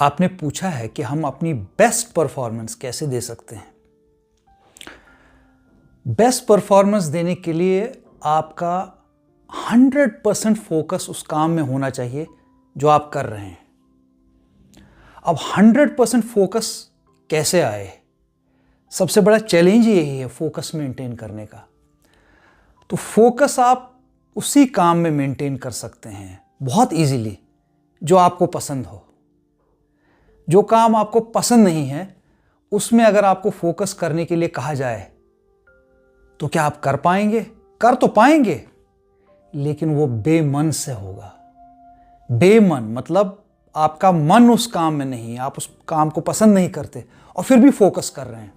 आपने पूछा है कि हम अपनी बेस्ट परफॉर्मेंस कैसे दे सकते हैं। बेस्ट परफॉर्मेंस देने के लिए आपका 100% फोकस उस काम में होना चाहिए जो आप कर रहे हैं। अब 100% फोकस कैसे आए? सबसे बड़ा चैलेंज यही है फोकस मेंटेन करने का। तो फोकस आप उसी काम में मेंटेन कर सकते हैं बहुत इजीली जो आपको पसंद हो। जो काम आपको पसंद नहीं है उसमें अगर आपको फोकस करने के लिए कहा जाए तो क्या आप कर पाएंगे? कर तो पाएंगे, लेकिन वो बेमन से होगा। बेमन मतलब आपका मन उस काम में नहीं है, आप उस काम को पसंद नहीं करते और फिर भी फोकस कर रहे हैं।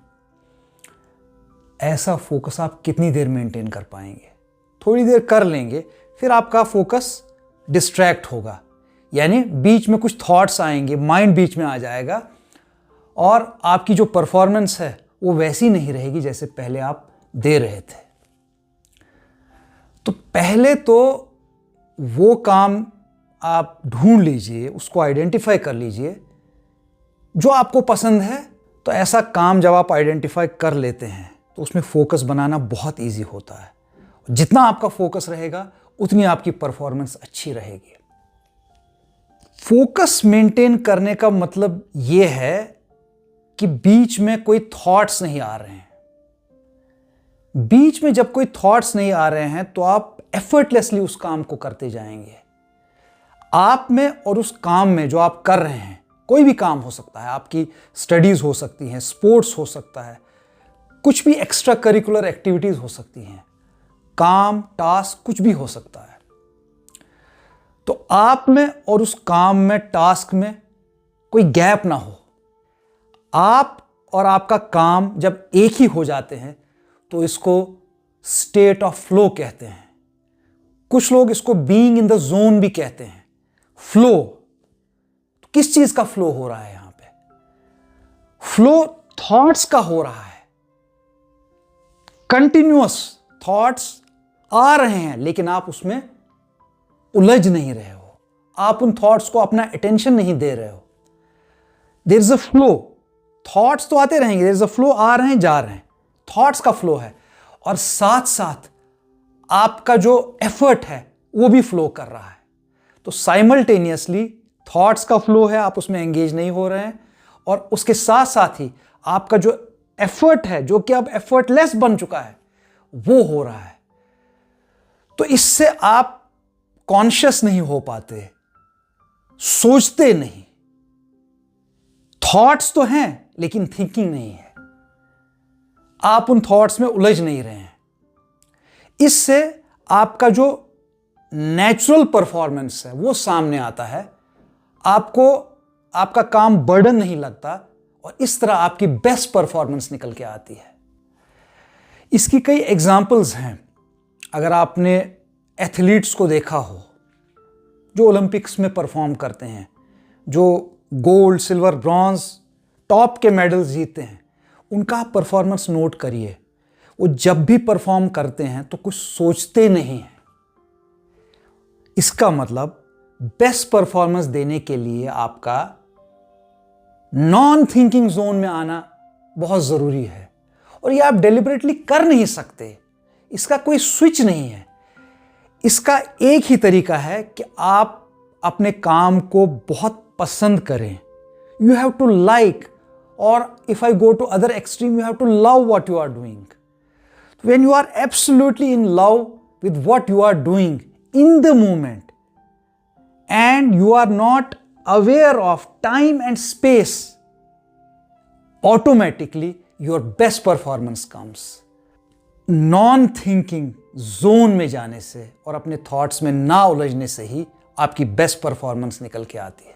ऐसा फोकस आप कितनी देर मेंटेन कर पाएंगे? थोड़ी देर कर लेंगे, फिर आपका फोकस डिस्ट्रैक्ट होगा, यानी बीच में कुछ थॉट्स आएंगे, माइंड बीच में आ जाएगा और आपकी जो परफॉर्मेंस है वो वैसी नहीं रहेगी जैसे पहले आप दे रहे थे। तो पहले तो वो काम आप ढूंढ लीजिए, उसको आइडेंटिफाई कर लीजिए जो आपको पसंद है। तो ऐसा काम जब आप आइडेंटिफाई कर लेते हैं तो उसमें फोकस बनाना बहुत इजी होता है। जितना आपका फोकस रहेगा उतनी आपकी परफॉर्मेंस अच्छी रहेगी। फोकस मेंटेन करने का मतलब यह है कि बीच में कोई थॉट्स नहीं आ रहे हैं। बीच में जब कोई थॉट्स नहीं आ रहे हैं तो आप एफर्टलेसली उस काम को करते जाएंगे। आप में और उस काम में जो आप कर रहे हैं, कोई भी काम हो सकता है, आपकी स्टडीज हो सकती हैं, स्पोर्ट्स हो सकता है, कुछ भी एक्स्ट्रा करिकुलर एक्टिविटीज हो सकती हैं, काम, टास्क कुछ भी हो सकता है। तो आप में और उस काम में, टास्क में कोई गैप ना हो। आप और आपका काम जब एक ही हो जाते हैं तो इसको स्टेट ऑफ फ्लो कहते हैं। कुछ लोग इसको बीइंग इन द जोन भी कहते हैं। फ्लो, तो किस चीज का फ्लो हो रहा है यहां पे? फ्लो थॉट्स का हो रहा है। कंटिन्यूअस थॉट्स आ रहे हैं लेकिन आप उसमें उलझ नहीं रहे हो, आप उन थॉट्स को अपना अटेंशन नहीं दे रहे हो। There is a flow. Thoughts तो आते रहेंगे, देयर इज अ फ्लो, आ रहे हैं जा रहे हैं, थॉट्स का फ्लो है और साथ साथ आपका जो एफर्ट है वो भी फ्लो कर रहा है। तो साइमल्टेनियसली थॉट्स का फ्लो है, आप उसमें एंगेज नहीं हो रहे हैं, और उसके साथ साथ ही आपका जो एफर्ट है, जो कि अब एफर्टलेस बन चुका है, वो हो रहा है। तो इससे आप कॉन्शियस नहीं हो पाते, सोचते नहीं। थॉट्स तो हैं लेकिन थिंकिंग नहीं है। आप उन थॉट्स में उलझ नहीं रहे हैं। इससे आपका जो नेचुरल परफॉर्मेंस है वो सामने आता है। आपको आपका काम बर्डन नहीं लगता और इस तरह आपकी बेस्ट परफॉर्मेंस निकल के आती है। इसकी कई एग्जाम्पल्स हैं। अगर आपने एथलीट्स को देखा हो जो ओलंपिक्स में परफॉर्म करते हैं, जो गोल्ड, सिल्वर, ब्रॉन्ज, टॉप के मेडल्स जीतते हैं, उनका आप परफॉर्मेंस नोट करिए। वो जब भी परफॉर्म करते हैं तो कुछ सोचते नहीं हैं। इसका मतलब बेस्ट परफॉर्मेंस देने के लिए आपका नॉन थिंकिंग जोन में आना बहुत जरूरी है, और ये आप डेलिबरेटली कर नहीं सकते। इसका कोई स्विच नहीं है। इसका एक ही तरीका है कि आप अपने काम को बहुत पसंद करें। यू हैव टू लाइक, और if I go to other extreme, you have to love what you are doing. When you are absolutely in love with what you are doing in the moment and you are not aware of time and space, automatically your best performance comes. Non thinking zone में जाने से और अपने thoughts में ना उलझने से ही आपकी बेस्ट परफॉर्मेंस निकल के आती है।